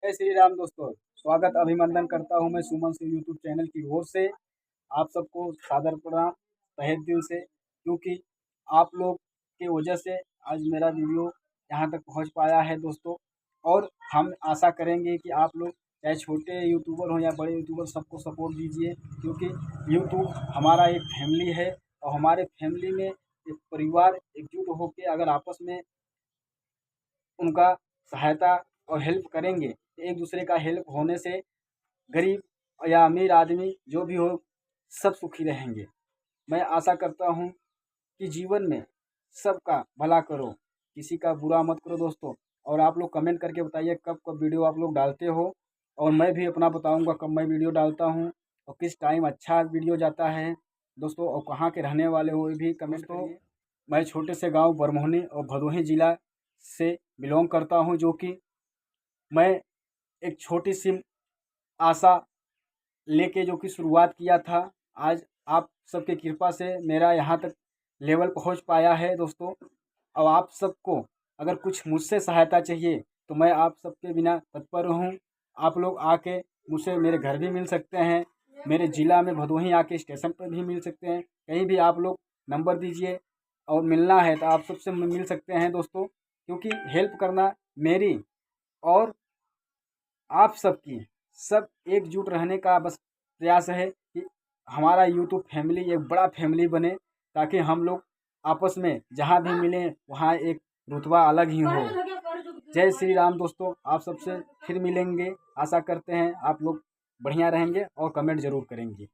जय श्री राम दोस्तों। स्वागत अभिनंदन करता हूं मैं सुमन सिंह यूट्यूब चैनल की ओर से। आप सबको सादर प्रणाम तहे दिल से, क्योंकि आप लोग के वजह से आज मेरा वीडियो यहाँ तक पहुँच पाया है दोस्तों। और हम आशा करेंगे कि आप लोग चाहे छोटे यूट्यूबर हो या बड़े यूट्यूबर सबको सपोर्ट दीजिए, क्योंकि यूट्यूब हमारा एक फैमिली है। और हमारे फैमिली में एक परिवार एकजुट होकर अगर आपस में उनका सहायता और हेल्प करेंगे तो एक दूसरे का हेल्प होने से गरीब या अमीर आदमी जो भी हो सब सुखी रहेंगे। मैं आशा करता हूँ कि जीवन में सबका भला करो, किसी का बुरा मत करो दोस्तों। और आप लोग कमेंट करके बताइए कब कब वीडियो आप लोग डालते हो, और मैं भी अपना बताऊंगा कब मैं वीडियो डालता हूँ और किस टाइम अच्छा वीडियो जाता है दोस्तों। और कहाँ के रहने वाले हो ये भी कमेंट करिए। मैं छोटे से गांव बरमोहनी और भदोही ज़िला से बिलोंग करता हूं, जो कि मैं एक छोटी सी आशा लेके जो कि शुरुआत किया था। आज आप सबके कृपा से मेरा यहाँ तक लेवल पहुँच पाया है दोस्तों। अब आप सबको अगर कुछ मुझसे सहायता चाहिए तो मैं आप सबके बिना तत्पर हूँ। आप लोग आके मुझसे मेरे घर भी मिल सकते हैं, मेरे ज़िला में भदोही आके स्टेशन पर भी मिल सकते हैं, कहीं भी आप लोग नंबर दीजिए और मिलना है तो आप सबसे मिल सकते हैं दोस्तों। क्योंकि हेल्प करना मेरी और आप सबकी सब एकजुट रहने का बस प्रयास है कि हमारा यूट्यूब फैमिली एक बड़ा फैमिली बने, ताकि हम लोग आपस में जहाँ भी मिलें वहाँ एक रुतबा अलग ही हो। जय श्री राम दोस्तों। आप सबसे फिर मिलेंगे, आशा करते हैं आप लोग बढ़िया रहेंगे और कमेंट ज़रूर करेंगे।